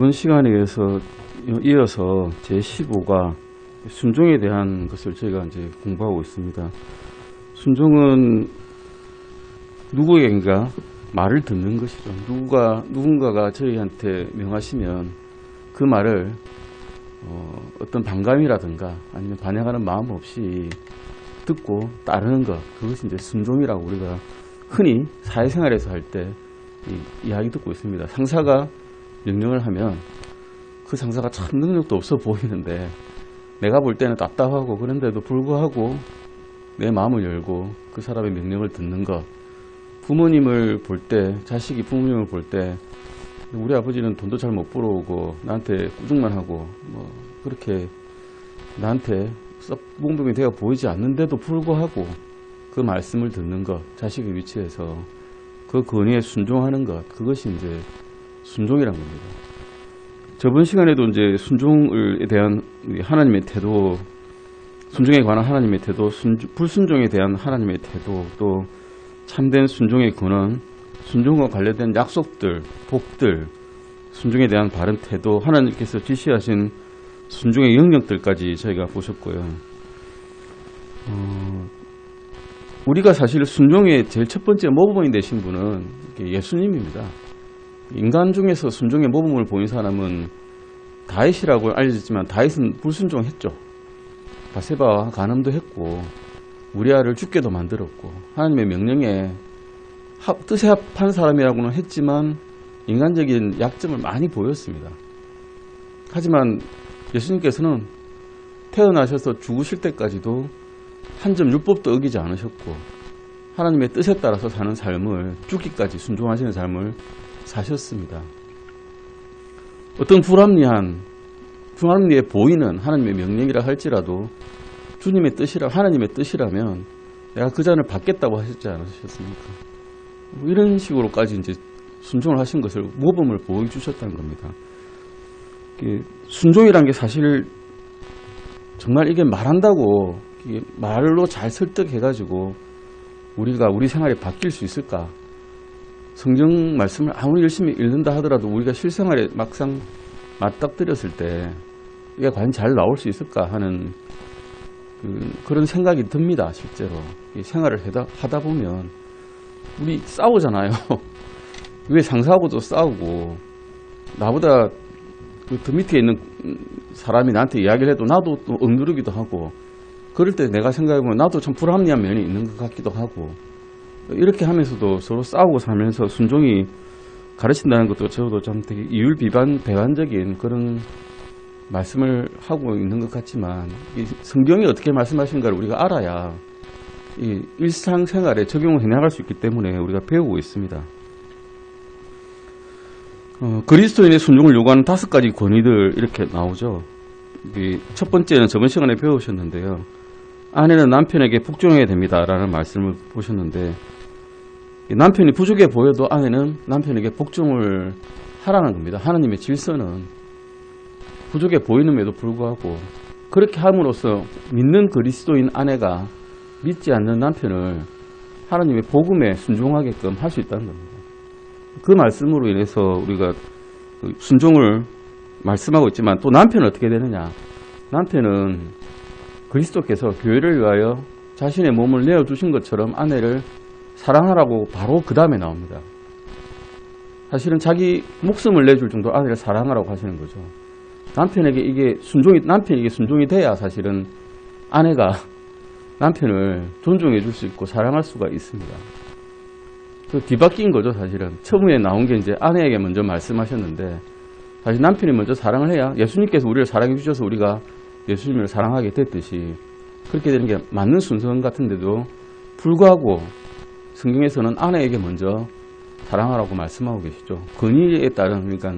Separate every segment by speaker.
Speaker 1: 이번 시간에 이어서 제15과 순종에 대한 것을 저희가 이제 공부하고 있습니다. 순종은 누구에게인가 말을 듣는 것이죠. 누군가가 저희한테 명하시면 그 말을 어떤 반감이라든가 아니면 반영하는 마음 없이 듣고 따르는 것, 그것이 이제 순종이라고 우리가 흔히 사회생활에서 할 때 이야기 듣고 있습니다. 상사가 명령을 하면 그 상사가 참 능력도 없어 보이는데 내가 볼 때는 답답하고 그런데도 불구하고 내 마음을 열고 그 사람의 명령을 듣는 것. 부모님을 볼 때, 자식이 부모님을 볼 때 우리 아버지는 돈도 잘 못 벌어오고 나한테 꾸중만 하고 뭐 그렇게 나한테 썩봉봉이 되어 보이지 않는데도 불구하고 그 말씀을 듣는 것, 자식의 위치에서 그 권위에 순종하는 것, 그것이 이제 순종이란 겁니다. 저번 시간에도 이제 순종에 대한 하나님의 태도, 순종에 관한 하나님의 태도, 불순종에 대한 하나님의 태도, 또 참된 순종의 근원, 순종과 관련된 약속들, 복들, 순종에 대한 바른 태도, 하나님께서 지시하신 순종의 영역들까지 저희가 보셨고요. 우리가 사실 순종의 제일 첫 번째 모범이 되신 분은 예수님입니다. 인간 중에서 순종의 모범을 보인 사람은 다윗이라고 알려졌지만 다윗은 불순종했죠. 바세바와 간음도 했고 우리아를 죽게도 만들었고 하나님의 명령에 뜻에 합한 사람이라고는 했지만 인간적인 약점을 많이 보였습니다. 하지만 예수님께서는 태어나셔서 죽으실 때까지도 한 점 율법도 어기지 않으셨고 하나님의 뜻에 따라서 사는 삶을, 죽기까지 순종하시는 삶을 사셨습니다. 어떤 불합리해 보이는 하나님의 명령이라 할지라도 주님의 하나님의 뜻이라면 내가 그 잔을 받겠다고 하셨지 않으셨습니까? 이런 식으로까지 이제 순종을 하신 것을 모범을 보여주셨다는 겁니다. 순종이라는 게 사실 정말 이게 말한다고 이게 말로 잘 설득해가지고 우리 생활이 바뀔 수 있을까? 성경 말씀을 아무리 열심히 읽는다 하더라도 우리가 실생활에 막상 맞닥뜨렸을 때 이게 과연 잘 나올 수 있을까 하는 그런 생각이 듭니다. 실제로 생활을 하다 보면 우리 싸우잖아요. 왜 상사하고도 싸우고 나보다 더 밑에 있는 사람이 나한테 이야기를 해도 나도 또 억누르기도 하고 그럴 때 내가 생각해보면 나도 참 불합리한 면이 있는 것 같기도 하고 이렇게 하면서도 서로 싸우고 살면서 순종이 가르친다는 것도 저도 참 되게 배반적인 그런 말씀을 하고 있는 것 같지만 이 성경이 어떻게 말씀하시는가를 우리가 알아야 이 일상생활에 적용을 해나갈 수 있기 때문에 우리가 배우고 있습니다. 그리스도인의 순종을 요구하는 5가지 권위들 이렇게 나오죠. 첫 번째는 저번 시간에 배우셨는데요. 아내는 남편에게 복종해야 됩니다 라는 말씀을 보셨는데 남편이 부족해 보여도 아내는 남편에게 복종을 하라는 겁니다. 하나님의 질서는 부족해 보이는데도 불구하고 그렇게 함으로써 믿는 그리스도인 아내가 믿지 않는 남편을 하나님의 복음에 순종하게끔 할 수 있다는 겁니다. 그 말씀으로 인해서 우리가 순종을 말씀하고 있지만 또 남편은 어떻게 되느냐. 남편은 그리스도께서 교회를 위하여 자신의 몸을 내어주신 것처럼 아내를 사랑하라고 바로 그 다음에 나옵니다. 사실은 자기 목숨을 내줄 정도로 아내를 사랑하라고 하시는 거죠. 남편에게 순종이 돼야 사실은 아내가 남편을 존중해 줄 수 있고 사랑할 수가 있습니다. 그 뒤바뀐 거죠, 사실은. 처음에 나온 게 이제 아내에게 먼저 말씀하셨는데 사실 남편이 먼저 사랑을 해야 예수님께서 우리를 사랑해 주셔서 우리가 예수님을 사랑하게 됐듯이 그렇게 되는 게 맞는 순서 같은데도 불구하고 성경에서는 아내에게 먼저 사랑하라고 말씀하고 계시죠. 권위에 따른 그러니까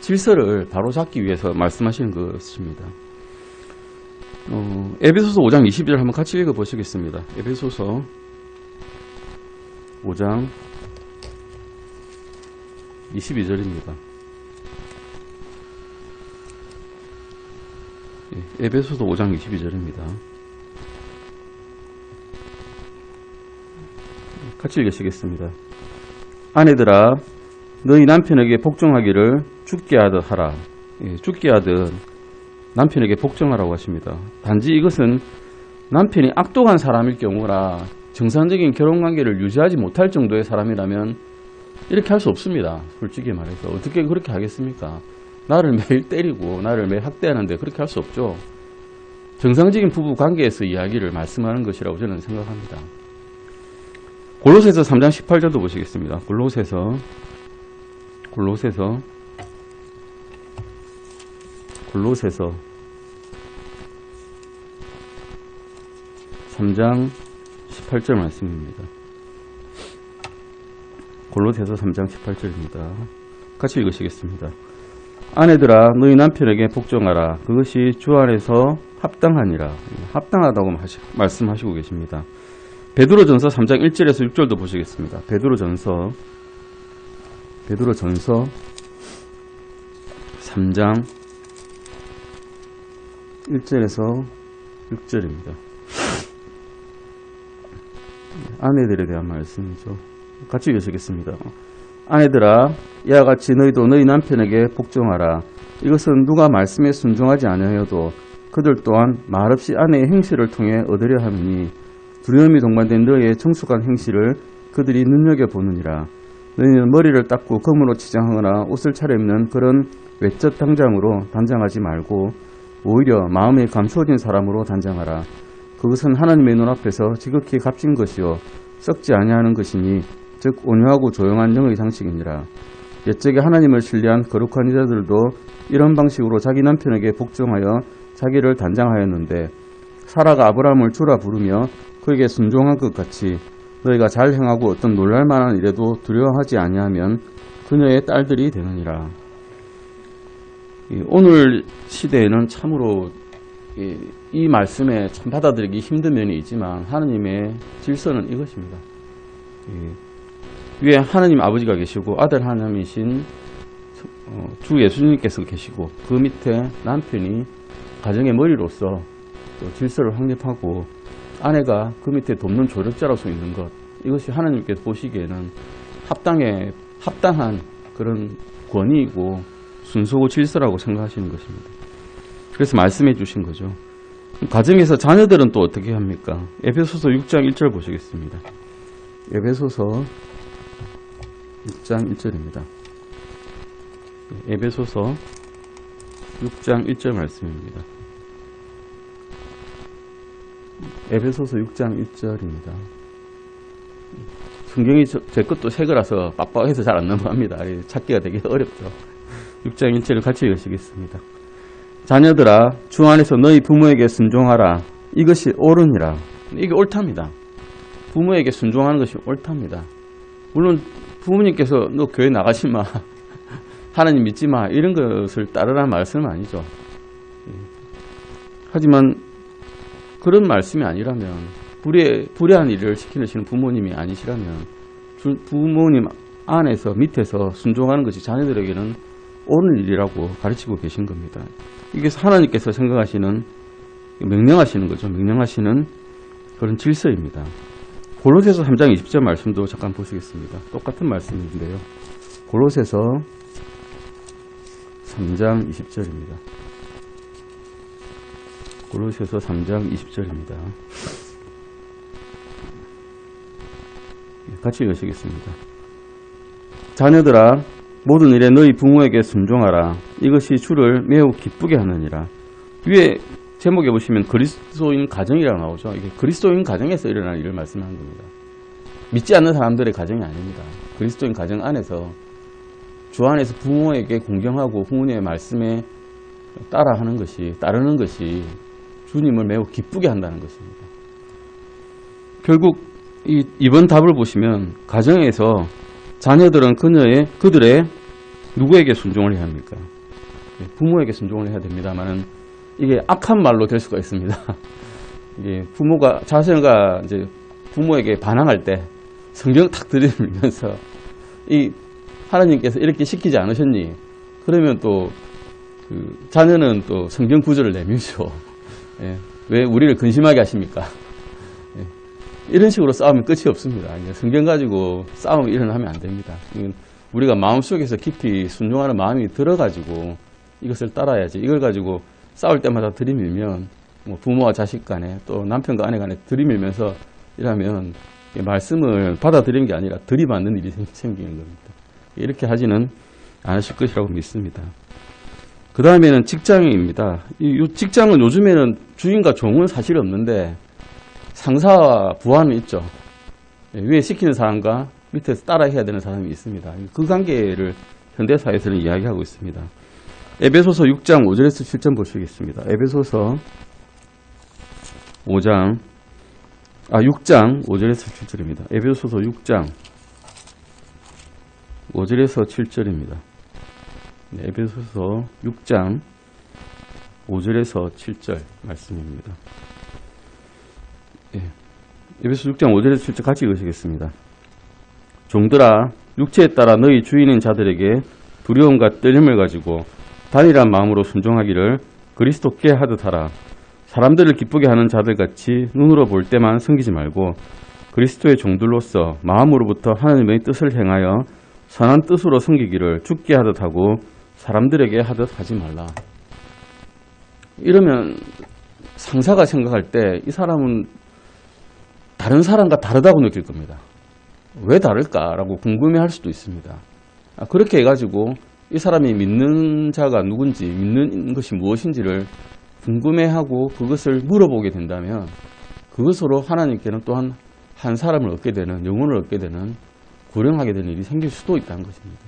Speaker 1: 질서를 바로잡기 위해서 말씀하시는 것입니다. 에베소서 5장 22절 한번 같이 읽어보시겠습니다. 에베소서 5장 22절입니다. 에베소서 5장 22절입니다. 같이 읽으시겠습니다. 아내들아 너희 남편에게 복종하기를 죽게 하듯 하라. 죽게 하듯 남편에게 복종하라고 하십니다. 단지 이것은 남편이 악독한 사람일 경우라 정상적인 결혼관계를 유지하지 못할 정도의 사람이라면 이렇게 할 수 없습니다. 솔직히 말해서 어떻게 그렇게 하겠습니까? 나를 매일 때리고 나를 매일 학대하는데 그렇게 할 수 없죠. 정상적인 부부 관계에서 이야기를 말씀하는 것이라고 저는 생각합니다. 골로새서 3장 18절도 보시겠습니다. 골로새서 3장 18절 말씀입니다. 골로새서 3장 18절입니다. 같이 읽으시겠습니다. 아내들아 너희 남편에게 복종하라. 그것이 주 안에서 합당하니라. 합당하다고 말씀하시고 계십니다. 베드로전서 3장 1절에서 6절도 보시겠습니다. 베드로전서 3장 1절에서 6절입니다. 아내들에 대한 말씀이죠. 같이 읽으시겠습니다. 아내들아 이와 같이 너희도 너희 남편에게 복종하라. 이것은 누가 말씀에 순종하지 아니하여도 그들 또한 말없이 아내의 행실을 통해 얻으려 함이니 두려움이 동반된 너희의 정숙한 행실을 그들이 눈여겨보느니라. 너희는 머리를 닦고 검으로 치장하거나 옷을 차려입는 그런 외적 당장으로 단장하지 말고 오히려 마음에 감추어진 사람으로 단장하라. 그것은 하나님의 눈앞에서 지극히 값진 것이요 썩지 아니하는 것이니 즉 온유하고 조용한 영의 상식이니라. 옛적에 하나님을 신뢰한 거룩한 이자들도 이런 방식으로 자기 남편에게 복종하여 자기를 단장하였는데 사라가 아브라함을 주라 부르며 그에게 순종한 것 같이 너희가 잘 행하고 어떤 놀랄만한 일에도 두려워하지 아니하면 그녀의 딸들이 되느니라. 오늘 시대에는 참으로 이 말씀에 참 받아들이기 힘든 면이 있지만 하나님의 질서는 이것입니다. 위에 하나님 아버지가 계시고 아들 하나님이신 주 예수님께서 계시고 그 밑에 남편이 가정의 머리로서 또 질서를 확립하고 아내가 그 밑에 돕는 조력자로서 있는 것, 이것이 하나님께서 보시기에는 합당한 그런 권위이고 순서고 질서라고 생각하시는 것입니다. 그래서 말씀해 주신 거죠. 가정에서 자녀들은 또 어떻게 합니까? 에베소서 6장 1절 보시겠습니다. 에베소서 6장 1절입니다. 에베소서 6장 1절 말씀입니다. 에베소서 6장 1절입니다. 성경이 제 것도 새 거라서 빡빡해서 잘 안 넘어갑니다. 찾기가 되게 어렵죠. 6장 1절을 같이 읽으시겠습니다. 자녀들아 주 안에서 너희 부모에게 순종하라. 이것이 옳으니라. 이게 옳답니다. 부모에게 순종하는 것이 옳답니다. 물론 부모님께서 너 교회 나가지 마, 하나님 믿지 마, 이런 것을 따르라는 말씀은 아니죠. 하지만 그런 말씀이 아니라면, 불의한 일을 시키시는 부모님이 아니시라면 부모님 안에서 밑에서 순종하는 것이 자녀들에게는 옳은 일이라고 가르치고 계신 겁니다. 이게 하나님께서 생각하시는, 명령하시는 거죠. 명령하시는 그런 질서입니다. 골로새서 3장 20절 말씀도 잠깐 보시겠습니다. 똑같은 말씀인데요. 골로새서 3장 20절입니다. 골로새서 3장 20절입니다. 같이 읽으시겠습니다. 자녀들아 모든 일에 너희 부모에게 순종하라. 이것이 주를 매우 기쁘게 하느니라. 위에 제목에 보시면 그리스도인 가정이라고 나오죠. 이게 그리스도인 가정에서 일어나는 일을 말씀하는 겁니다. 믿지 않는 사람들의 가정이 아닙니다. 그리스도인 가정 안에서 주 안에서 부모에게 공경하고 부모님의 말씀에 따르는 것이 주님을 매우 기쁘게 한다는 것입니다. 결국 이번 답을 보시면 가정에서 자녀들은 그들의 누구에게 순종을 해야 합니까? 부모에게 순종을 해야 됩니다만은 이게 악한 말로 될 수가 있습니다. 이게 자녀가 이제 부모에게 반항할 때 성경 탁 들이밀면서 하나님께서 이렇게 시키지 않으셨니? 그러면 또 자녀는 또 성경 구절을 내밀죠. 왜 우리를 근심하게 하십니까? 이런 식으로 싸우면 끝이 없습니다. 성경 가지고 싸움이 일어나면 안 됩니다. 우리가 마음속에서 깊이 순종하는 마음이 들어가지고 이것을 따라야지. 이걸 가지고 싸울 때마다 들이밀면 뭐 부모와 자식 간에 또 남편과 아내 간에 들이밀면서 이러면 말씀을 받아들이는 게 아니라 들이받는 일이 생기는 겁니다. 이렇게 하지는 않으실 것이라고 믿습니다. 그 다음에는 직장입니다. 이 직장은 요즘에는 주인과 종은 사실 없는데 상사와 부하는 있죠. 위에 시키는 사람과 밑에서 따라해야 되는 사람이 있습니다. 그 관계를 현대사에서는 이야기하고 있습니다. 에베소서 6장 5절에서 7절 보시겠습니다. 에베소서 6장 5절에서 7절입니다. 에베소서 6장 5절에서 7절입니다. 에베소서 6장 5절에서 7절 말씀입니다. 에베소 6장 5절에서 7절 같이 읽으시겠습니다. 종들아 육체에 따라 너희 주인인 자들에게 두려움과 떨림을 가지고 단일한 마음으로 순종하기를 그리스도께 하듯 하라. 사람들을 기쁘게 하는 자들같이 눈으로 볼 때만 섬기지 말고 그리스도의 종들로서 마음으로부터 하나님의 뜻을 행하여 선한 뜻으로 섬기기를 주께 하듯 하고 사람들에게 하듯 하지 말라. 이러면 상사가 생각할 때 이 사람은 다른 사람과 다르다고 느낄 겁니다. 왜 다를까라고 궁금해할 수도 있습니다. 그렇게 해가지고 이 사람이 믿는 자가 누군지 믿는 것이 무엇인지를 궁금해하고 그것을 물어보게 된다면 그것으로 하나님께는 또한 한 사람을 얻게 되는 영혼을 얻게 되는 구령하게 되는 일이 생길 수도 있다는 것입니다.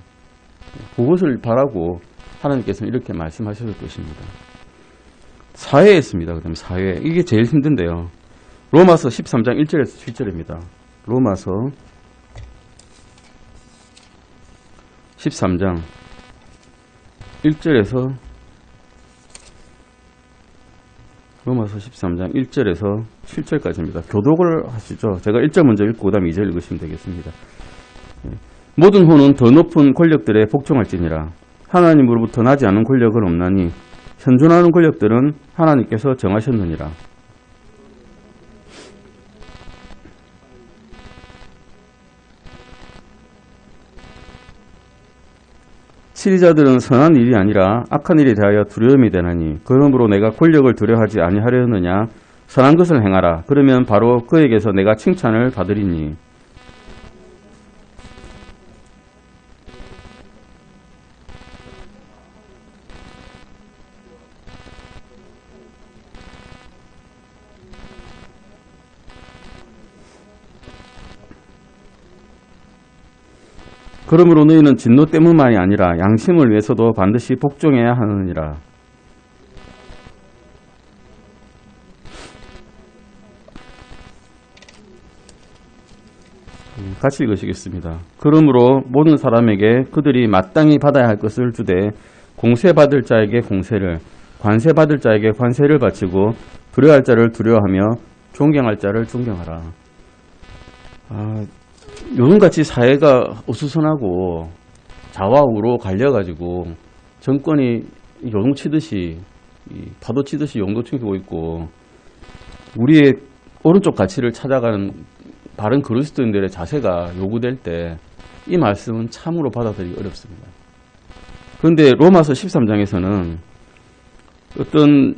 Speaker 1: 그것을 바라고 하나님께서는 이렇게 말씀하셨을 것입니다. 사회에 있습니다. 그 다음에 사회. 이게 제일 힘든데요. 로마서 13장 1절에서 7절입니다. 로마서 13장 1절에서 로마서 13장 1절에서 7절까지입니다. 교독을 하시죠. 제가 1절 먼저 읽고 그 다음 2절 읽으시면 되겠습니다. 모든 호는 더 높은 권력들에 복종할지니라. 하나님으로부터 나지 않은 권력은 없나니 현존하는 권력들은 하나님께서 정하셨느니라. 치리자들은 선한 일이 아니라 악한 일에 대하여 두려움이 되나니 그러므로 내가 권력을 두려워하지 아니하려느냐. 선한 것을 행하라. 그러면 바로 그에게서 내가 칭찬을 받으리니. 그러므로 너희는 진노 때문만이 아니라 양심을 위해서도 반드시 복종해야 하느니라. 같이 읽으시겠습니다. 그러므로 모든 사람에게 그들이 마땅히 받아야 할 것을 주되 공세받을 자에게 공세를, 관세받을 자에게 관세를 바치고 두려워할 자를 두려워하며 존경할 자를 존경하라. 요즘같이 사회가 어수선하고 좌와우로 갈려가지고 정권이 요동치듯이 파도치듯이 용도치고 있고 우리의 오른쪽 가치를 찾아가는 바른 그리스도인들의 자세가 요구될 때 이 말씀은 참으로 받아들이기 어렵습니다. 그런데 로마서 13장에서는 어떤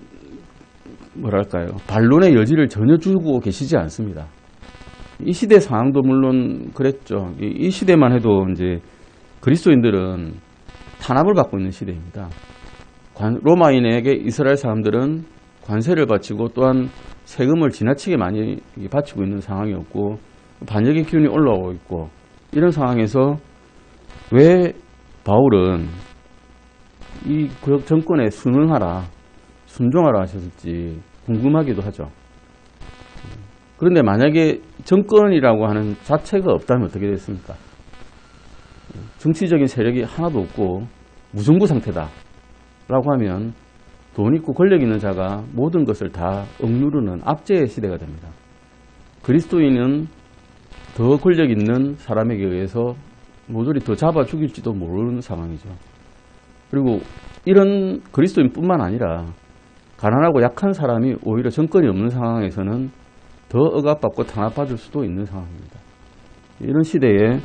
Speaker 1: 반론의 여지를 전혀 주고 계시지 않습니다. 이 시대 상황도 물론 그랬죠. 이 시대만 해도 이제 그리스도인들은 탄압을 받고 있는 시대입니다. 로마인에게 이스라엘 사람들은 관세를 바치고 또한 세금을 지나치게 많이 바치고 있는 상황이었고 반역의 기운이 올라오고 있고 이런 상황에서 왜 바울은 이 정권에 순종하라 하셨을지 궁금하기도 하죠. 그런데 만약에 정권이라고 하는 자체가 없다면 어떻게 됐습니까? 정치적인 세력이 하나도 없고 무정부 상태다 라고 하면 돈 있고 권력 있는 자가 모든 것을 다 억누르는 압제의 시대가 됩니다. 그리스도인은 더 권력 있는 사람에게 의해서 모조리 더 잡아 죽일지도 모르는 상황이죠. 그리고 이런 그리스도인뿐만 아니라 가난하고 약한 사람이 오히려 정권이 없는 상황에서는 더 억압받고 탄압받을 수도 있는 상황입니다. 이런 시대에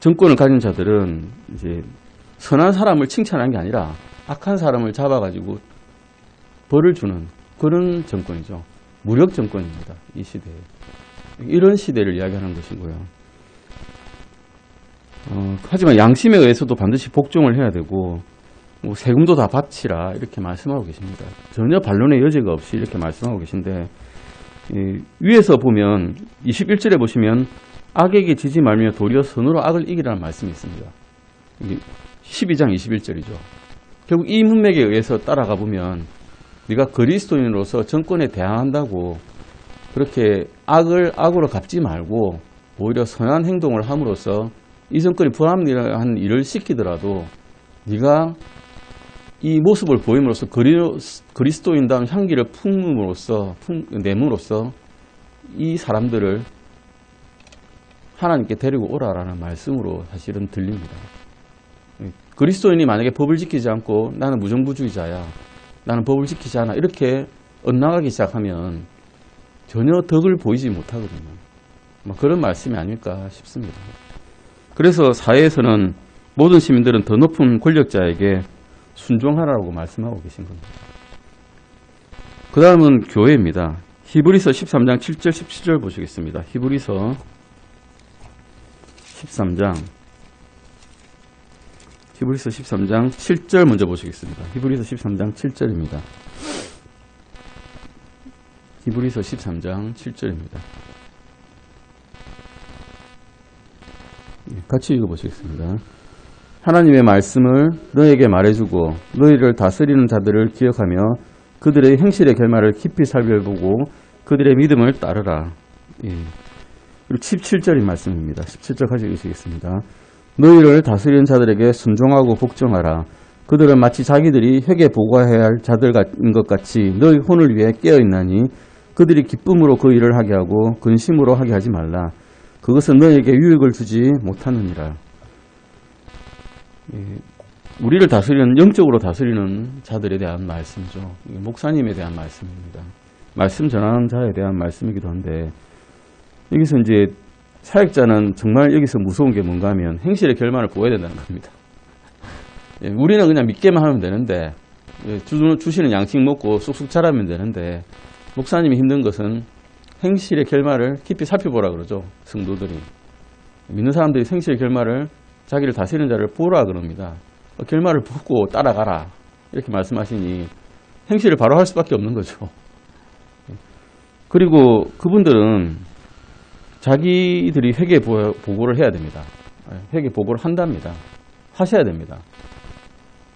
Speaker 1: 정권을 가진 자들은 이제 선한 사람을 칭찬하는 게 아니라 악한 사람을 잡아가지고 벌을 주는 그런 정권이죠. 무력 정권입니다. 이 시대에. 이런 시대를 이야기하는 것이고요. 하지만 양심에 의해서도 반드시 복종을 해야 되고 뭐 세금도 다 바치라 이렇게 말씀하고 계십니다. 전혀 반론의 여지가 없이 이렇게 말씀하고 계신데 위에서 보면 21절에 보시면 악에게 지지 말며 도리어 선으로 악을 이기라는 말씀이 있습니다. 12장 21절이죠. 결국 이 문맥에 의해서 따라가 보면 네가 그리스도인으로서 정권에 대항한다고 그렇게 악을 악으로 갚지 말고 오히려 선한 행동을 함으로써 이 정권이 불합리한 일을 시키더라도 네가 이 모습을 보임으로써 그리스도인다운 향기를 내므로써 이 사람들을 하나님께 데리고 오라라는 말씀으로 사실은 들립니다. 그리스도인이 만약에 법을 지키지 않고 나는 무정부주의자야, 나는 법을 지키지 않아 이렇게 엇나가기 시작하면 전혀 덕을 보이지 못하거든요. 그런 말씀이 아닐까 싶습니다. 그래서 사회에서는 모든 시민들은 더 높은 권력자에게 순종하라고 말씀하고 계신 겁니다. 그 다음은 교회입니다. 히브리서 13장 7절 17절 보시겠습니다. 히브리서 13장 7절 먼저 보시겠습니다. 히브리서 13장 7절입니다. 히브리서 13장 7절입니다. 같이 읽어보시겠습니다. 하나님의 말씀을 너에게 말해주고 너희를 다스리는 자들을 기억하며 그들의 행실의 결말을 깊이 살펴보고 그들의 믿음을 따르라. 그리고 17절인 말씀입니다. 17절 같이 읽으시겠습니다. 너희를 다스리는 자들에게 순종하고 복종하라. 그들은 마치 자기들이 회개 보고해야 할 자들인 것 같이 너희 혼을 위해 깨어있나니 그들이 기쁨으로 그 일을 하게 하고 근심으로 하게 하지 말라. 그것은 너희에게 유익을 주지 못하느니라. 우리를 다스리는, 영적으로 다스리는 자들에 대한 말씀이죠. 목사님에 대한 말씀입니다. 말씀 전하는 자에 대한 말씀이기도 한데, 여기서 이제 사역자는 정말 여기서 무서운 게 뭔가 하면 행실의 결말을 보아야 된다는 겁니다. 우리는 그냥 믿게만 하면 되는데, 주시는 양식 먹고 쑥쑥 자라면 되는데, 목사님이 힘든 것은 행실의 결말을 깊이 살펴보라 그러죠. 성도들이. 믿는 사람들이 행실의 결말을 자기를 다스리는 자를 보라 그럽니다. 결말을 보고 따라가라 이렇게 말씀하시니 행실을 바로 할 수밖에 없는 거죠. 그리고 그분들은 자기들이 회개 보고를 해야 됩니다. 회개 보고를 한답니다. 하셔야 됩니다.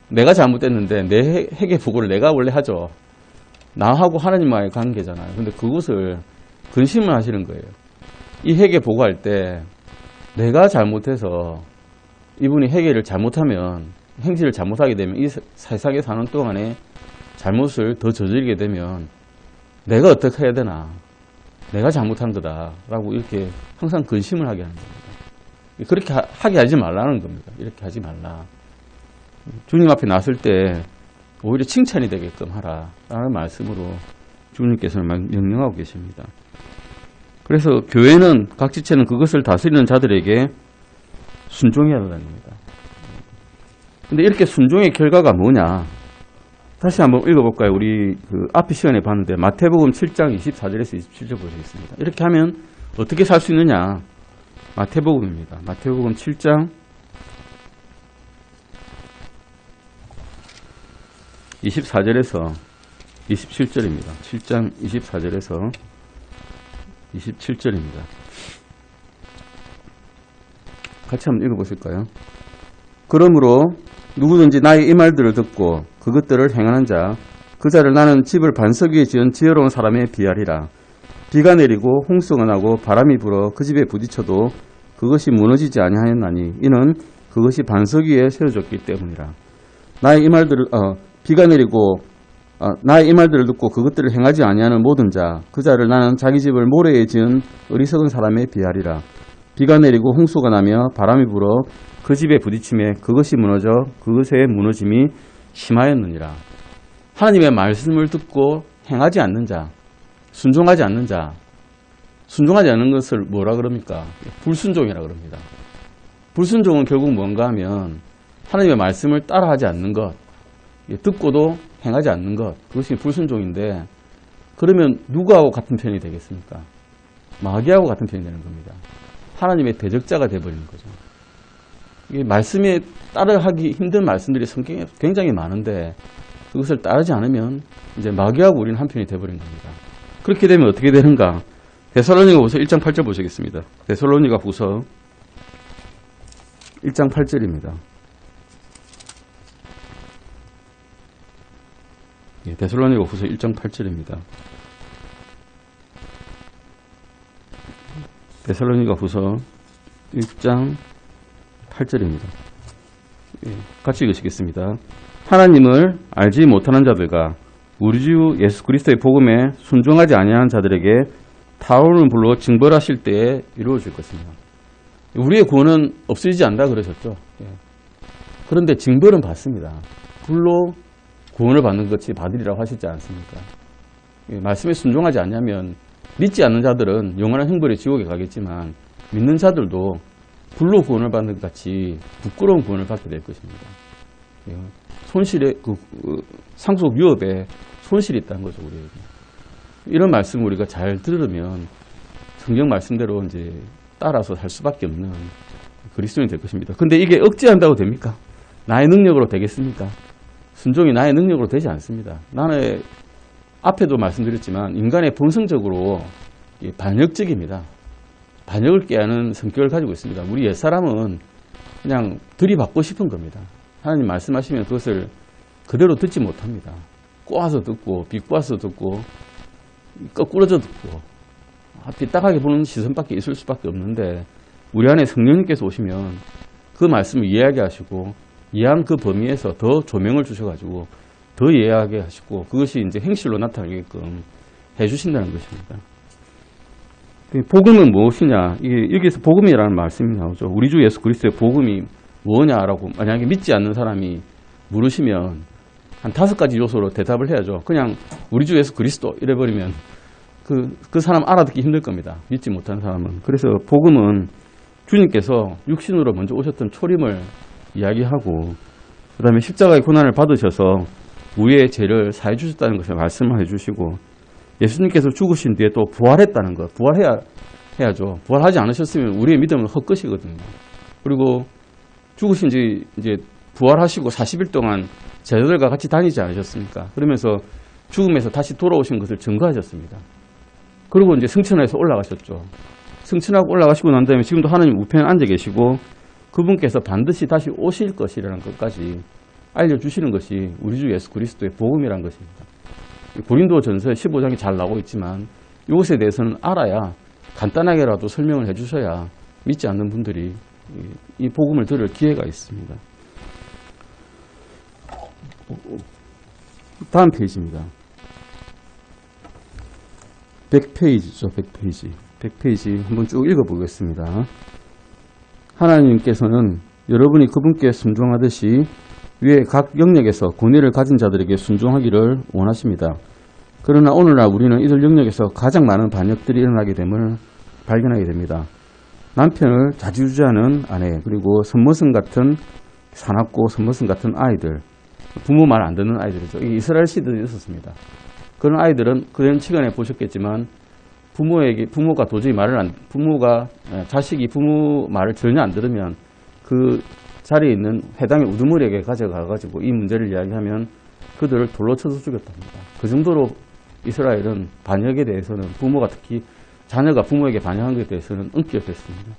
Speaker 1: 내가 잘못됐는데 내 회개 보고를 내가 원래 하죠. 나하고 하나님과의 관계잖아요. 근데 그것을 근심을 하시는 거예요. 이 회개 보고할 때 내가 잘못해서 이분이 회개를 잘못하면 행실을 잘못하게 되면 이 세상에 사는 동안에 잘못을 더 저지르게 되면 내가 어떻게 해야 되나, 내가 잘못한 거다 라고 이렇게 항상 근심을 하게 하는 겁니다. 그렇게 하게 하지 말라는 겁니다. 이렇게 하지 말라. 주님 앞에 나설 때 오히려 칭찬이 되게끔 하라 라는 말씀으로 주님께서는 명령하고 계십니다. 그래서 교회는, 각 지체는 그것을 다스리는 자들에게 순종해야 합니다. 근데 이렇게 순종의 결과가 뭐냐? 다시 한번 읽어볼까요? 우리 앞에 시간에 봤는데 마태복음 7장 24절에서 27절 보시겠습니다. 이렇게 하면 어떻게 살 수 있느냐? 마태복음입니다. 마태복음 7장 24절에서 27절입니다. 7장 24절에서 27절입니다. 같이 한번 읽어보실까요? 그러므로 누구든지 나의 이 말들을 듣고 그것들을 행하는 자, 그 자를 나는 집을 반석 위에 지은 지혜로운 사람에 비하리라. 비가 내리고 홍수가 나고 바람이 불어 그 집에 부딪혀도 그것이 무너지지 아니하였나니 이는 그것이 반석 위에 세워졌기 때문이라. 나의 이 말들을 비가 내리고 나의 이 말들을 듣고 그것들을 행하지 아니하는 모든 자, 그 자를 나는 자기 집을 모래에 지은 어리석은 사람에 비하리라. 비가 내리고 홍수가 나며 바람이 불어 그 집에 부딪힘에 그것이 무너져 그것의 무너짐이 심하였느니라. 하나님의 말씀을 듣고 행하지 않는 자, 순종하지 않는 자, 순종하지 않는 것을 뭐라 그럽니까? 불순종이라 그럽니다. 불순종은 결국 뭔가 하면 하나님의 말씀을 따라하지 않는 것, 듣고도 행하지 않는 것, 그것이 불순종인데 그러면 누구하고 같은 편이 되겠습니까? 마귀하고 같은 편이 되는 겁니다. 하나님의 대적자가 되어버리는 거죠. 이게 말씀에 따라하기 힘든 말씀들이 성경에 굉장히 많은데 그것을 따르지 않으면 이제 마귀하고 우리는 한편이 되어버린 겁니다. 그렇게 되면 어떻게 되는가? 데살로니가후서 1장 8절 보시겠습니다. 데살로니가후서 1장 8절입니다. 데살로니가후서 1장 8절입니다. 데살로니가후서 1장 8절입니다. 같이 읽으시겠습니다. 하나님을 알지 못하는 자들과 우리 주 예수 그리스도의 복음에 순종하지 아니하는 자들에게 타오르는 불로 징벌하실 때에 이루어질 것입니다. 우리의 구원은 없어지지 않는다 그러셨죠. 그런데 징벌은 받습니다. 불로 구원을 받는 것이 받으리라고 하시지 않습니까? 말씀에 순종하지 않냐면 믿지 않는 자들은 영원한 형벌의 지옥에 가겠지만 믿는 자들도 불로 구원을 받는 것 같이 부끄러운 구원을 받게 될 것입니다. 손실에 상속 유업에 손실이 있다는 거죠, 우리에게. 이런 말씀을 우리가 잘 들으면 성경 말씀대로 이제 따라서 살 수밖에 없는 그리스도인이 될 것입니다. 근데 이게 억제한다고 됩니까? 나의 능력으로 되겠습니까? 순종이 나의 능력으로 되지 않습니다. 나는 앞에도 말씀드렸지만 인간의 본성적으로 반역적입니다. 반역을 깨하는 성격을 가지고 있습니다. 우리 옛사람은 그냥 들이받고 싶은 겁니다. 하나님 말씀하시면 그것을 그대로 듣지 못합니다. 꼬아서 듣고 비꼬아서 듣고 거꾸러져 듣고 삐딱하게 보는 시선밖에 있을 수밖에 없는데 우리 안에 성령님께서 오시면 그 말씀을 이해하게 하시고 이해한 그 범위에서 더 조명을 주셔가지고 더 이해하게 하시고 그것이 이제 행실로 나타나게끔 해주신다는 것입니다. 복음은 무엇이냐? 이게 여기서 복음이라는 말씀이 나오죠. 우리 주 예수 그리스도의 복음이 뭐냐라고 만약에 믿지 않는 사람이 물으시면 한 5가지 요소로 대답을 해야죠. 그냥 우리 주 예수 그리스도 이래버리면 그 사람 알아듣기 힘들 겁니다. 믿지 못하는 사람은. 그래서 복음은 주님께서 육신으로 먼저 오셨던 초림을 이야기하고 그 다음에 십자가의 고난을 받으셔서 우리의 죄를 사해 주셨다는 것을 말씀을 해주시고 예수님께서 죽으신 뒤에 또 부활했다는 것. 부활해야죠. 부활하지 않으셨으면 우리의 믿음은 헛것이거든요. 그리고 죽으신 지 이제 부활하시고 40일 동안 제자들과 같이 다니지 않으셨습니까? 그러면서 죽음에서 다시 돌아오신 것을 증거하셨습니다. 그리고 이제 승천해서 올라가셨죠. 승천하고 올라가시고 난 다음에 지금도 하나님 우편에 앉아 계시고 그분께서 반드시 다시 오실 것이라는 것까지 알려주시는 것이 우리 주 예수 그리스도의 복음이라는 것입니다. 고린도전서 15장이 잘 나오고 있지만 이것에 대해서는 알아야 간단하게라도 설명을 해주셔야 믿지 않는 분들이 이 복음을 들을 기회가 있습니다. 다음 페이지입니다. 100페이지죠. 100페이지. 100페이지 한번 쭉 읽어보겠습니다. 하나님께서는 여러분이 그분께 순종하듯이 위에 각 영역에서 권위를 가진 자들에게 순종하기를 원하십니다. 그러나 오늘날 우리는 이들 영역에서 가장 많은 반역들이 일어나게 됨을 발견하게 됩니다. 남편을 좌지우지하는 아내, 그리고 선머슴 같은 사납고 선머슴 같은 아이들, 부모 말 안 듣는 아이들이죠. 이 이스라엘 시대에 있었습니다. 그런 아이들은 그런 시간에 보셨겠지만 부모가 도저히 자식이 부모 말을 전혀 안 들으면 그 자리에 있는 회당의 우두머리에게 가져가가지고 이 문제를 이야기하면 그들을 돌로 쳐서 죽였답니다. 그 정도로 이스라엘은 반역에 대해서는 부모가 특히 자녀가 부모에게 반역한 것에 대해서는 엄격했습니다.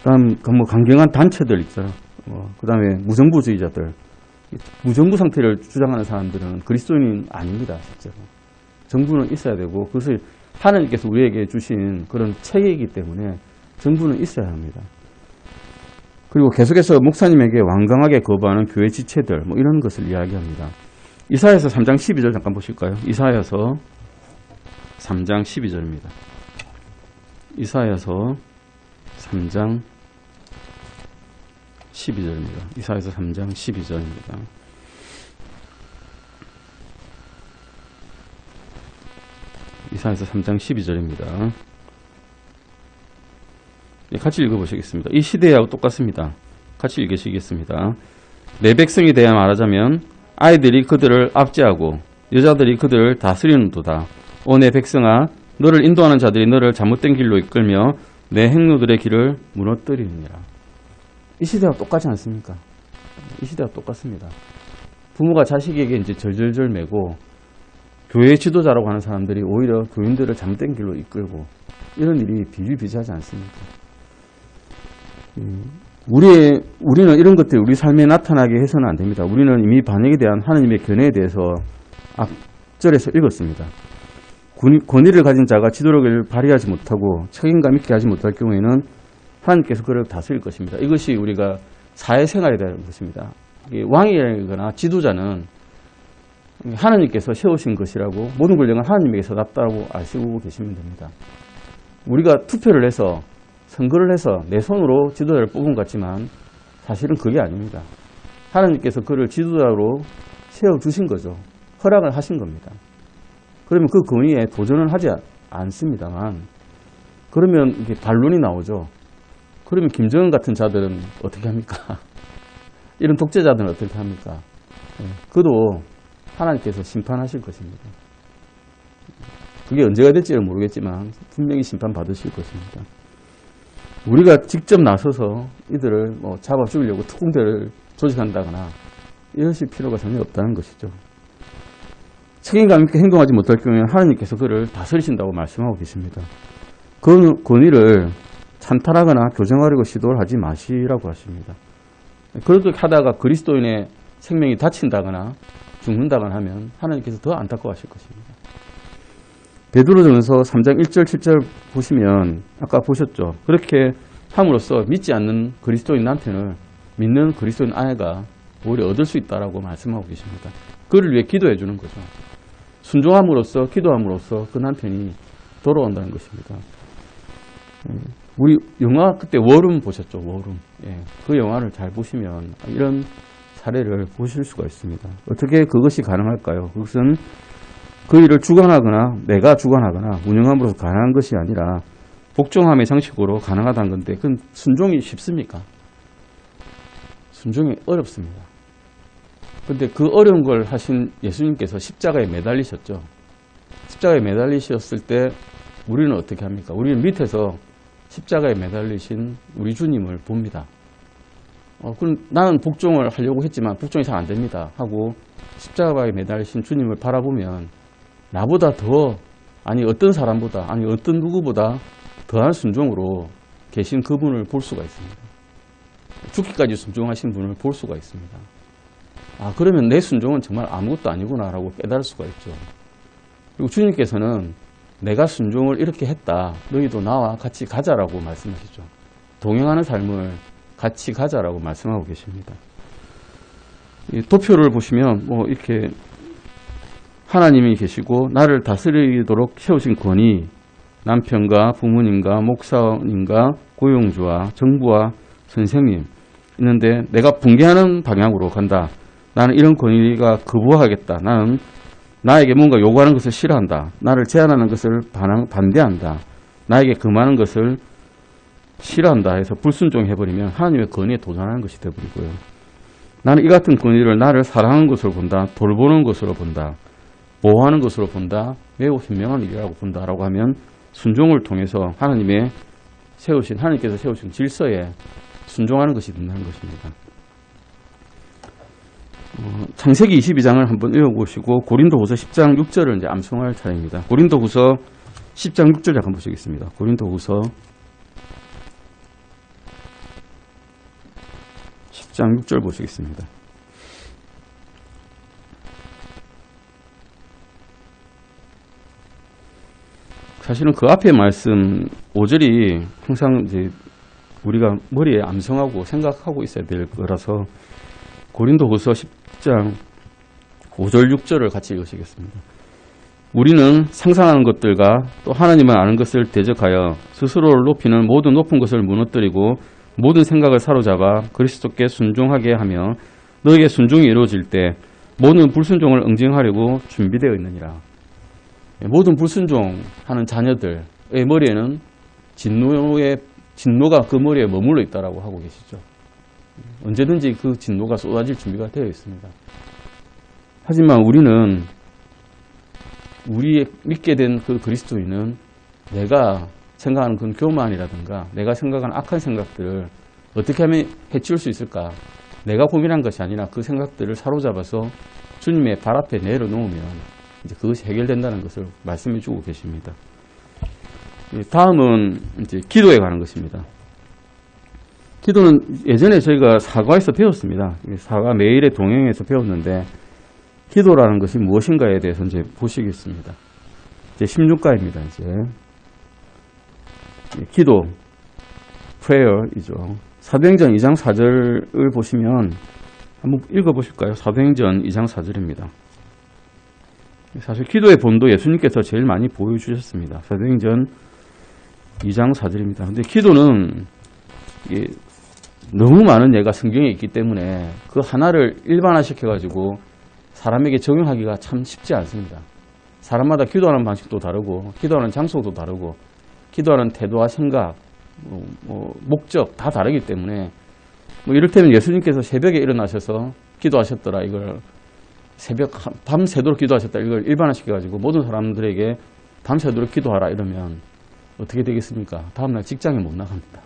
Speaker 1: 다음 강경한 단체들 있죠. 그 다음에 무정부주의자들. 무정부 상태를 주장하는 사람들은 그리스도인은 아닙니다. 실제로. 정부는 있어야 되고 그것을 하나님께서 우리에게 주신 그런 체계이기 때문에 정부는 있어야 합니다. 그리고 계속해서 목사님에게 완강하게 거부하는 교회 지체들 이런 것을 이야기합니다. 이사야서 3장 12절 잠깐 보실까요? 이사야서 3장 12절입니다. 이사야서 3장 12절입니다. 이사야서 3장 12절입니다. 이사야서 3장 12절입니다. 같이 읽어보시겠습니다. 이 시대하고 똑같습니다. 같이 읽으시겠습니다. 내 백성에 대해 말하자면 아이들이 그들을 압제하고 여자들이 그들을 다스리는도다. 오 내 백성아, 너를 인도하는 자들이 너를 잘못된 길로 이끌며 내 행로들의 길을 무너뜨리느니라. 이 시대와 똑같지 않습니까? 이 시대와 똑같습니다. 부모가 자식에게 이제 절절절 매고 교회 지도자라고 하는 사람들이 오히려 교인들을 잘못된 길로 이끌고 이런 일이 비일비재하지 않습니까? 우리는 이런 것들이 우리 삶에 나타나게 해서는 안 됩니다. 우리는 이미 반역에 대한 하나님의 견해에 대해서 앞절에서 읽었습니다. 권위를 가진 자가 지도력을 발휘하지 못하고 책임감 있게 하지 못할 경우에는 하나님께서 그를 다스릴 것입니다. 이것이 우리가 사회생활에 대한 것입니다. 왕이거나 지도자는 하나님께서 세우신 것이라고 모든 권력은 하나님에게서 났다고 아시고 계시면 됩니다. 우리가 투표를 해서 선거를 해서 내 손으로 지도자를 뽑은 것 같지만 사실은 그게 아닙니다. 하나님께서 그를 지도자로 세워주신 거죠. 허락을 하신 겁니다. 그러면 그 권위에 도전을 하지 않습니다만 그러면 이게 반론이 나오죠. 그러면 김정은 같은 자들은 어떻게 합니까? 이런 독재자들은 어떻게 합니까? 그도 하나님께서 심판하실 것입니다. 그게 언제가 될지는 모르겠지만 분명히 심판받으실 것입니다. 우리가 직접 나서서 이들을 잡아 죽이려고 특공대를 조직한다거나 이러실 필요가 전혀 없다는 것이죠. 책임감 있게 행동하지 못할 경우에 하나님께서 그를 다스리신다고 말씀하고 계십니다. 그 권위를 찬탈하거나 교정하려고 시도를 하지 마시라고 하십니다. 그렇게 하다가 그리스도인의 생명이 다친다거나 죽는다거나 하면 하나님께서 더 안타까워하실 것입니다. 베드로전서 3장 1절 7절 보시면 아까 보셨죠. 그렇게 함으로써 믿지 않는 그리스도인 남편을 믿는 그리스도인 아내가 오히려 얻을 수 있다라고 말씀하고 계십니다. 그를 위해 기도해 주는 거죠. 순종함으로써 기도함으로써 그 남편이 돌아온다는 것입니다. 우리 영화 그때 워룸 보셨죠? 워룸. 그 영화를 잘 보시면 이런 사례를 보실 수가 있습니다. 어떻게 그것이 가능할까요? 그것은 그 일을 주관하거나 내가 주관하거나 운영함으로써 가능한 것이 아니라 복종함의 상식으로 가능하다는 건데 그건 순종이 쉽습니까? 순종이 어렵습니다. 그런데 그 어려운 걸 하신 예수님께서 십자가에 매달리셨죠. 십자가에 매달리셨을 때 우리는 어떻게 합니까? 우리는 밑에서 십자가에 매달리신 우리 주님을 봅니다. 그럼 나는 복종을 하려고 했지만 복종이 잘 안 됩니다 하고 십자가에 매달리신 주님을 바라보면 나보다 더, 아니 어떤 사람보다, 아니 어떤 누구보다 더한 순종으로 계신 그분을 볼 수가 있습니다. 죽기까지 순종하신 분을 볼 수가 있습니다. 그러면 내 순종은 정말 아무것도 아니구나 라고 깨달을 수가 있죠. 그리고 주님께서는 내가 순종을 이렇게 했다. 너희도 나와 같이 가자라고 말씀하시죠. 동행하는 삶을 같이 가자라고 말씀하고 계십니다. 이 도표를 보시면 이렇게 하나님이 계시고 나를 다스리도록 세우신 권위, 남편과 부모님과 목사님과 고용주와 정부와 선생님 있는데 내가 붕괴하는 방향으로 간다. 나는 이런 권위가 거부하겠다. 나는 나에게 뭔가 요구하는 것을 싫어한다. 나를 제한하는 것을 반대한다. 나에게 금하는 것을 싫어한다 해서 불순종해버리면 하나님의 권위에 도전하는 것이 되어버리고요. 나는 이 같은 권위를 나를 사랑하는 것으로 본다. 돌보는 것으로 본다. 보호하는 것으로 본다. 매우 현명한 일이라고 본다라고 하면 순종을 통해서 하나님께서 세우신 질서에 순종하는 것이 된다는 것입니다. 창세기 22장을 한번 읽어보시고 고린도후서 10장 6절을 이제 암송할 차례입니다. 고린도후서 10장 6절 잠깐 보시겠습니다. 고린도후서 10장 6절 보시겠습니다. 사실은 그 앞에 말씀 5절이 항상 이제 우리가 머리에 암송하고 생각하고 있어야 될 거라서 고린도후서 10장 5절 6절을 같이 읽으시겠습니다. 우리는 상상하는 것들과 또 하나님을 아는 것을 대적하여 스스로를 높이는 모든 높은 것을 무너뜨리고 모든 생각을 사로잡아 그리스도께 순종하게 하며 너에게 순종이 이루어질 때 모든 불순종을 응징하려고 준비되어 있느니라. 모든 불순종하는 자녀들의 머리에는 진노의 진노가 그 머리에 머물러 있다라고 하고 계시죠. 언제든지 그 진노가 쏟아질 준비가 되어 있습니다. 하지만 우리는 우리 믿게 된 그 그리스도인은 내가 생각하는 그 교만이라든가 내가 생각하는 악한 생각들을 어떻게 하면 해치울 수 있을까? 내가 고민한 것이 아니라 그 생각들을 사로잡아서 주님의 발 앞에 내려놓으면 이제 그것이 해결된다는 것을 말씀해 주고 계십니다. 다음은 이제 기도에 관한 것입니다. 기도는 예전에 저희가 사과에서 배웠습니다. 사과 매일의 동행에서 배웠는데 기도라는 것이 무엇인가에 대해서 이제 보시겠습니다. 이제 16가입니다. 이제 기도, prayer이죠. 사도행전 2장 4절을 보시면 한번 읽어보실까요? 사도행전 2장 4절입니다. 사실 기도의 본도 예수님께서 제일 많이 보여주셨습니다. 사도행전 2장 4절입니다. 근데 기도는 이게 너무 많은 예가 성경에 있기 때문에 그 하나를 일반화시켜가지고 사람에게 적용하기가 참 쉽지 않습니다. 사람마다 기도하는 방식도 다르고 기도하는 장소도 다르고 기도하는 태도와 생각, 목적 다 다르기 때문에 이를테면 예수님께서 새벽에 일어나셔서 기도하셨더라 이걸 밤새도록 기도하셨다 이걸 일반화시켜가지고 모든 사람들에게 밤새도록 기도하라 이러면 어떻게 되겠습니까? 다음날 직장에 못 나갑니다.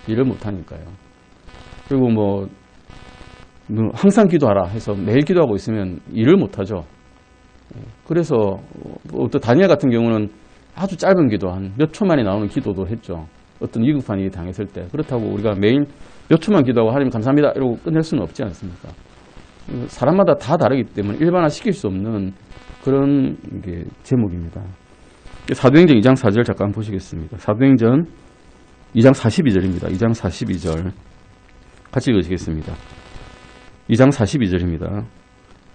Speaker 1: 일을 못 하니까요. 그리고 항상 기도하라 해서 매일 기도하고 있으면 일을 못 하죠. 그래서 또 다니엘 같은 경우는 아주 짧은 기도 한 몇 초 만에 나오는 기도도 했죠. 어떤 위급한 일이 당했을 때. 그렇다고 우리가 매일 몇 초만 기도하고 하나님 감사합니다 이러고 끝낼 수는 없지 않습니까? 사람마다 다 다르기 때문에 일반화시킬 수 없는 그런 게 제목입니다. 사도행전 2장 4절 잠깐 보시겠습니다. 사도행전 2장 42절입니다. 2장 42절 같이 읽으시겠습니다. 2장 42절입니다.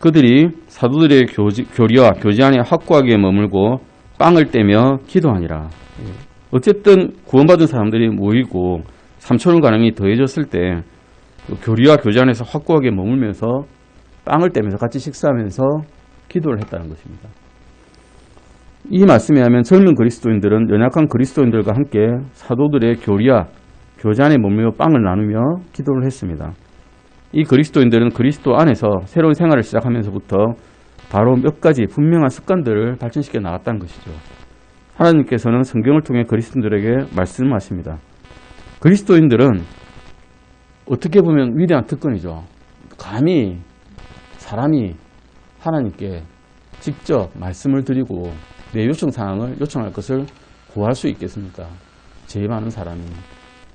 Speaker 1: 그들이 사도들의 교리와 교제 안에 확고하게 머물고 빵을 떼며 기도하니라. 어쨌든 구원받은 사람들이 모이고 3,000가량이 더해졌을 때 교리와 교제 안에서 확고하게 머물면서 빵을 떼면서 같이 식사하면서 기도를 했다는 것입니다. 이 말씀에 하면 젊은 그리스도인들은 연약한 그리스도인들과 함께 사도들의 교리와 교제 안에 머물며 빵을 나누며 기도를 했습니다. 이 그리스도인들은 그리스도 안에서 새로운 생활을 시작하면서부터 바로 몇 가지 분명한 습관들을 발전시켜 나갔다는 것이죠. 하나님께서는 성경을 통해 그리스도인들에게 말씀하십니다. 그리스도인들은 어떻게 보면 위대한 특권이죠. 감히 사람이 하나님께 직접 말씀을 드리고 내 요청사항을 요청할 것을 구할 수 있겠습니까? 제일 많은 사람이.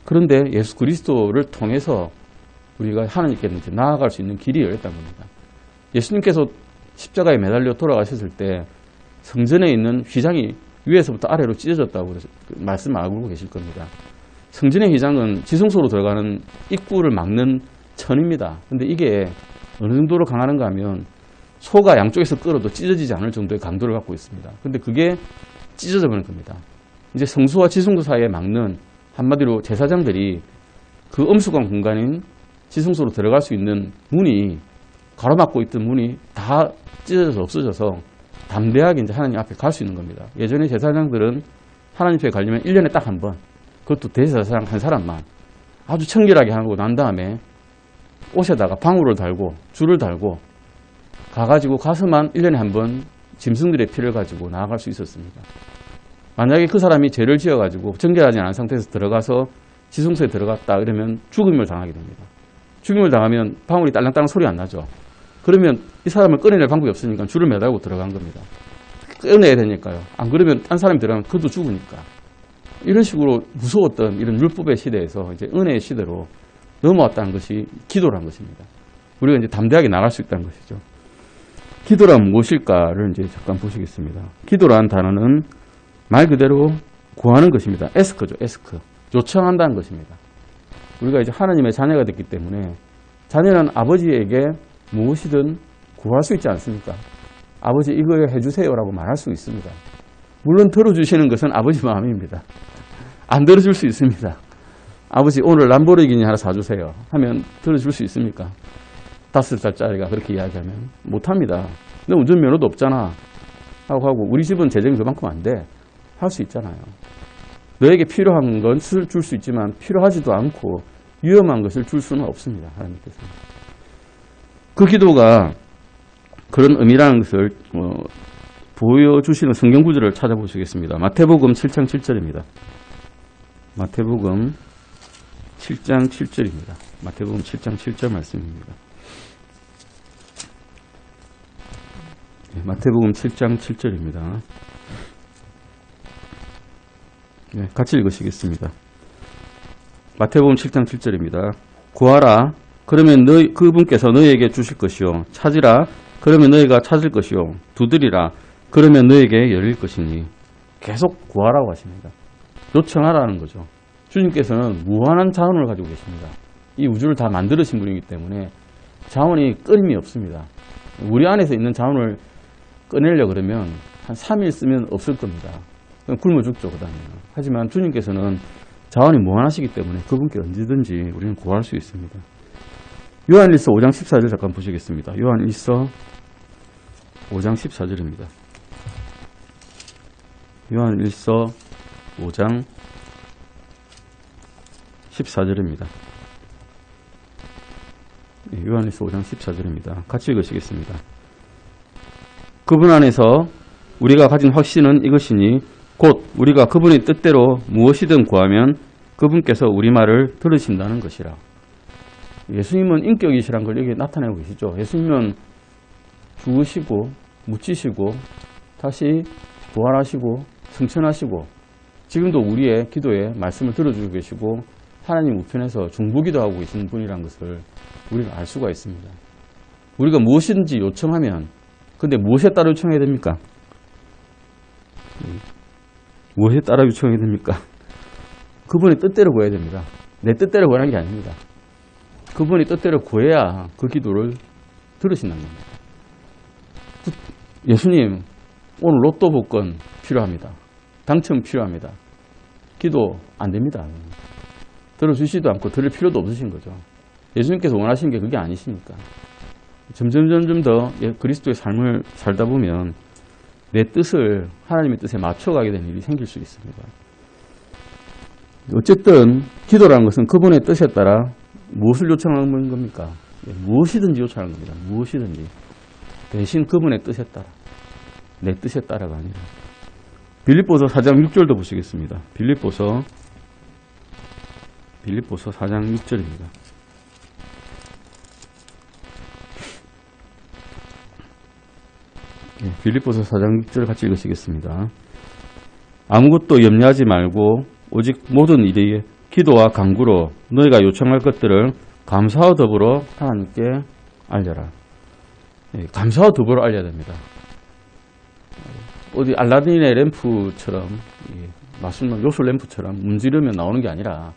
Speaker 1: 그런데 예수 그리스도를 통해서 우리가 하나님께 이제 나아갈 수 있는 길이 열렸다는 겁니다. 예수님께서 십자가에 매달려 돌아가셨을 때 성전에 있는 휘장이 위에서부터 아래로 찢어졌다고 말씀하고 계실 겁니다. 성전의 휘장은 지성소로 들어가는 입구를 막는 천입니다. 근데 이게 어느 정도로 강하는가 하면 소가 양쪽에서 끌어도 찢어지지 않을 정도의 강도를 갖고 있습니다. 근데 그게 찢어져 버린 겁니다. 이제 성소와 지성소 사이에 막는 한마디로 제사장들이 그 엄숙한 공간인 지성소로 들어갈 수 있는 문이 가로막고 있던 문이 다 찢어져서 없어져서 담대하게 이제 하나님 앞에 갈 수 있는 겁니다. 예전에 제사장들은 하나님 앞에 가려면 1년에 딱 한 번, 그것도 대제사장 한 사람만 아주 청결하게 하고 난 다음에 옷에다가 방울을 달고 줄을 달고 가가지고 가서만 1년에 한 번 짐승들의 피를 가지고 나아갈 수 있었습니다. 만약에 그 사람이 죄를 지어가지고 정결하지 않은 상태에서 들어가서 지성소에 들어갔다 그러면 죽음을 당하게 됩니다. 죽임을 당하면 방울이 딸랑딸랑 소리 안 나죠. 그러면 이 사람을 꺼내낼 방법이 없으니까 줄을 매달고 들어간 겁니다. 꺼내야 되니까요. 안 그러면 딴 사람이 들어가면 그도 죽으니까. 이런 식으로 무서웠던 이런 율법의 시대에서 이제 은혜의 시대로 넘어왔다는 것이 기도라는 것입니다. 우리가 이제 담대하게 나갈 수 있다는 것이죠. 기도란 무엇일까를 이제 잠깐 보시겠습니다. 기도라는 단어는 말 그대로 구하는 것입니다. 에스크죠, 에스크. 요청한다는 것입니다. 우리가 이제 하나님의 자녀가 됐기 때문에 자녀는 아버지에게 무엇이든 구할 수 있지 않습니까? 아버지 이거 해주세요라고 말할 수 있습니다. 물론 들어주시는 것은 아버지 마음입니다. 안 들어줄 수 있습니다. 아버지 오늘 람보르기니 하나 사주세요 하면 들어줄 수 있습니까? 5살짜리가 그렇게 이야기하면 못합니다. 너 운전면허도 없잖아 하고 우리 집은 재정이 그만큼 안 돼. 할 수 있잖아요. 너에게 필요한 것을 줄 수 있지만 필요하지도 않고 위험한 것을 줄 수는 없습니다. 하나님께서. 그 기도가 그런 의미라는 것을 보여주시는 성경 구절을 찾아보시겠습니다. 마태복음 7장 7절입니다. 마태복음 7장 7절입니다. 마태복음 7장 7절 말씀입니다. 마태복음 7장 7절입니다. 네, 같이 읽으시겠습니다. 마태복음 7장 7절입니다. 구하라 그러면 그분께서 너희에게 주실 것이요 찾으라 그러면 너희가 찾을 것이요 두드리라 그러면 너희에게 열릴 것이니. 계속 구하라고 하십니다. 요청하라는 거죠. 주님께서는 무한한 자원을 가지고 계십니다. 이 우주를 다 만드신 분이기 때문에 자원이 끊임이 없습니다. 우리 안에서 있는 자원을 꺼내려고 그러면 한 3일 쓰면 없을 겁니다. 굶어 죽죠, 그 다음에는. 하지만 주님께서는 자원이 무한하시기 때문에 그분께 언제든지 우리는 구할 수 있습니다. 요한일서 5장 14절 잠깐 보시겠습니다. 요한일서 5장 14절입니다. 요한일서 5장 14절입니다. 요한일서 5장 14절입니다. 같이 읽으시겠습니다. 그분 안에서 우리가 가진 확신은 이것이니 곧 우리가 그분의 뜻대로 무엇이든 구하면 그분께서 우리 말을 들으신다는 것이라. 예수님은 인격이시란 걸 여기 나타내고 계시죠. 예수님은 죽으시고 묻히시고 다시 부활하시고 승천하시고 지금도 우리의 기도에 말씀을 들어주고 계시고 하나님 우편에서 중보기도 하고 계시는 분이라는 것을 우리가 알 수가 있습니다. 우리가 무엇이든지 요청하면 근데 무엇에 따라 요청해야 됩니까? 무엇에 따라 요청해야 됩니까? 그분의 뜻대로 구해야 됩니다. 내 뜻대로 구하는 게 아닙니다. 그분의 뜻대로 구해야 그 기도를 들으신다는 겁니다. 예수님 오늘 로또 복권 필요합니다. 당첨 필요합니다. 기도 안 됩니다. 들어주시지도 않고 들을 필요도 없으신 거죠. 예수님께서 원하시는 게 그게 아니시니까. 점점 더 그리스도의 삶을 살다 보면 내 뜻을 하나님의 뜻에 맞춰가게 되는 일이 생길 수 있습니다. 어쨌든 기도라는 것은 그분의 뜻에 따라 무엇을 요청하는 겁니까? 무엇이든지 요청하는 겁니다. 무엇이든지. 대신 그분의 뜻에 따라. 내 뜻에 따라가 아니라. 빌립보서 4장 6절도 보시겠습니다. 빌립보서 4장 6절입니다. 빌립보서 4장 6절 같이 읽으시겠습니다. 아무것도 염려하지 말고 오직 모든 일에 기도와 간구로 너희가 요청할 것들을 감사와 더불어 하나님께 알려라. 감사와 더불어 알려야 됩니다. 어디 알라딘의 램프처럼 마술만 요술 램프처럼 문지르면 나오는 게 아니라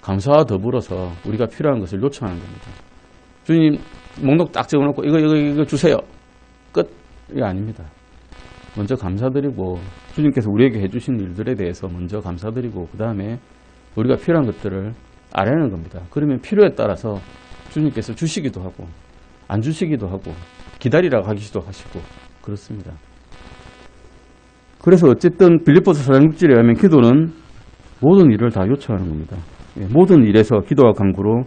Speaker 1: 감사와 더불어서 우리가 필요한 것을 요청하는 겁니다. 주님 목록 딱 적어놓고 이거 주세요. 끝. 이게 아닙니다. 먼저 감사드리고 주님께서 우리에게 해주신 일들에 대해서 먼저 감사드리고 그 다음에 우리가 필요한 것들을 아뢰는 겁니다. 그러면 필요에 따라서 주님께서 주시기도 하고 안 주시기도 하고 기다리라고 하기도 하시고 그렇습니다. 그래서 어쨌든 빌립보서 4장 6절에 하면 기도는 모든 일을 다 요청하는 겁니다. 모든 일에서 기도와 간구로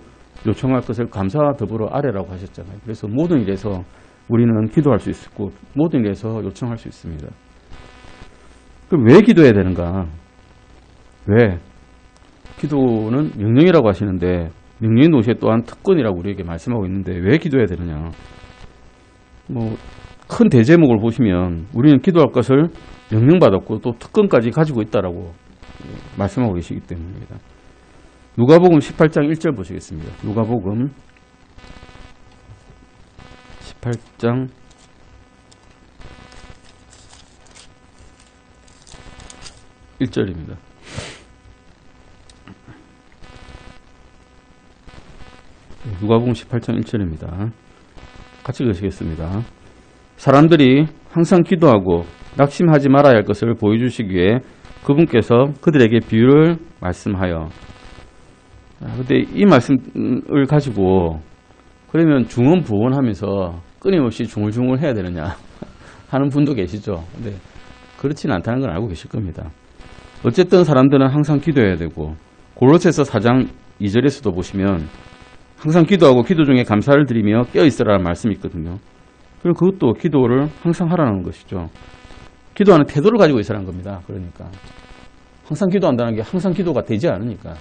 Speaker 1: 요청할 것을 감사와 더불어 아뢰라고 하셨잖아요. 그래서 모든 일에서 우리는 기도할 수 있고 모든 일에서 요청할 수 있습니다. 그럼 왜 기도해야 되는가? 왜? 기도는 명령이라고 하시는데 명령의 동시에 또한 특권이라고 우리에게 말씀하고 있는데 왜 기도해야 되느냐? 큰 대제목을 보시면 우리는 기도할 것을 명령받았고 또 특권까지 가지고 있다라고 말씀하고 계시기 때문입니다. 누가복음 18장 1절 보시겠습니다. 누가복음 18장 1절입니다. 누가복음 18장 1절입니다. 같이 읽으시겠습니다. 사람들이 항상 기도하고 낙심하지 말아야 할 것을 보여주시기 위해 그분께서 그들에게 비유를 말씀하여. 근데 이 말씀을 가지고 그러면 중언부언하면서 끊임없이 중얼중얼 해야 되느냐 하는 분도 계시죠. 근데 그렇지는 않다는 걸 알고 계실 겁니다. 어쨌든 사람들은 항상 기도해야 되고, 골로새서 4장 2절에서도 보시면 항상 기도하고 기도 중에 감사를 드리며 깨어있으라는 말씀이 있거든요. 그럼 그것도 기도를 항상 하라는 것이죠. 기도하는 태도를 가지고 있으라는 겁니다. 그러니까 항상 기도한다는 게 항상 기도가 되지 않으니까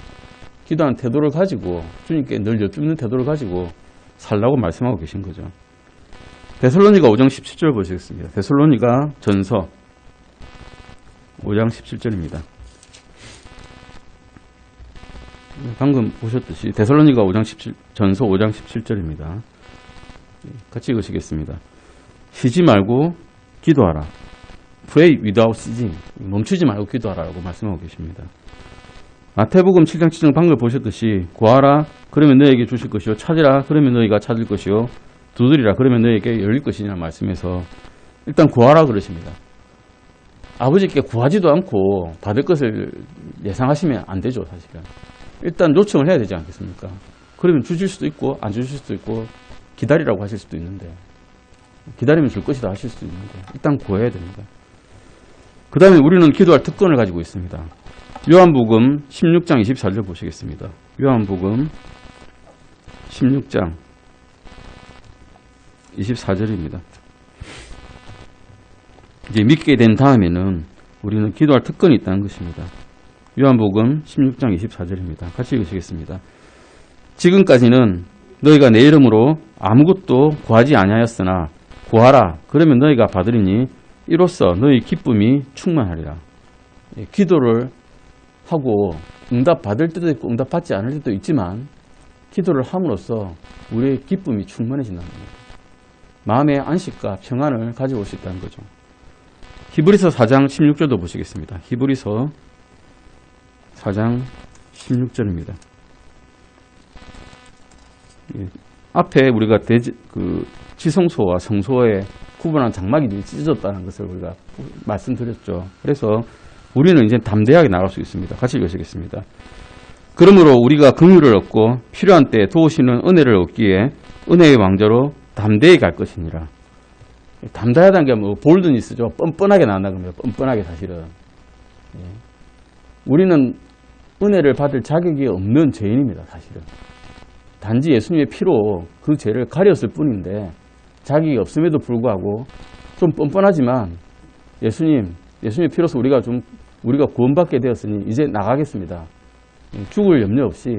Speaker 1: 기도하는 태도를 가지고 주님께 늘 여쭙는 태도를 가지고 살라고 말씀하고 계신 거죠. 데살로니가 5장 17절 보시겠습니다. 데살로니가 전서 5장 17절입니다. 방금 보셨듯이 데살로니가 5장 17, 전서 5장 17절입니다. 같이 읽으시겠습니다. 쉬지 말고 기도하라. Pray without ceasing. 멈추지 말고 기도하라고 말씀하고 계십니다. 마태복음 7장 7절 방금 보셨듯이 구하라 그러면 너에게 주실 것이요 찾으라 그러면 너희가 찾을 것이요 두드리라 그러면 너에게 열릴 것이냐 말씀에서 일단 구하라 그러십니다. 아버지께 구하지도 않고 받을 것을 예상하시면 안 되죠. 사실은 일단 요청을 해야 되지 않겠습니까? 그러면 주실 수도 있고 안 주실 수도 있고 기다리라고 하실 수도 있는데 기다리면 줄 것이다 하실 수도 있는데 일단 구해야 됩니다. 그 다음에 우리는 기도할 특권을 가지고 있습니다. 요한복음 16장 24절 보시겠습니다. 요한복음 16장 24절입니다. 이제 믿게 된 다음에는 우리는 기도할 특권이 있다는 것입니다. 요한복음 16장 24절입니다. 같이 읽으시겠습니다. 지금까지는 너희가 내 이름으로 아무것도 구하지 아니하였으나 구하라 그러면 너희가 받으리니 이로써 너희 기쁨이 충만하리라. 기도를 하고 응답 받을 때도 있고 응답 받지 않을 때도 있지만 기도를 함으로써 우리의 기쁨이 충만해진다는 겁니다. 마음의 안식과 평안을 가져올 수 있다는 거죠. 히브리서 4장 16절도 보시겠습니다. 히브리서 4장 16절입니다. 앞에 우리가 지성소와 성소의 구분한 장막이 찢어졌다는 것을 우리가 말씀드렸죠. 그래서 우리는 이제 담대하게 나갈 수 있습니다. 같이 읽으시겠습니다. 그러므로 우리가 긍휼을 얻고 필요한 때에 도우시는 은혜를 얻기에 은혜의 왕자로 담대히 갈 것이니라. 담대하다는 게 뭐 볼드니스죠. 뻔뻔하게 나간다 겁니다. 뻔뻔하게 사실은. 우리는 은혜를 받을 자격이 없는 죄인입니다. 사실은. 단지 예수님의 피로 그 죄를 가렸을 뿐인데 자격이 없음에도 불구하고 좀 뻔뻔하지만 예수님의 피로서 우리가 구원받게 되었으니 이제 나가겠습니다. 죽을 염려 없이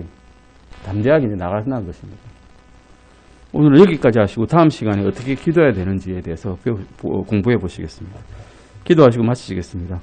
Speaker 1: 담대하게 나가는 것입니다. 오늘은 여기까지 하시고 다음 시간에 어떻게 기도해야 되는지에 대해서 공부해 보시겠습니다. 기도하시고 마치시겠습니다.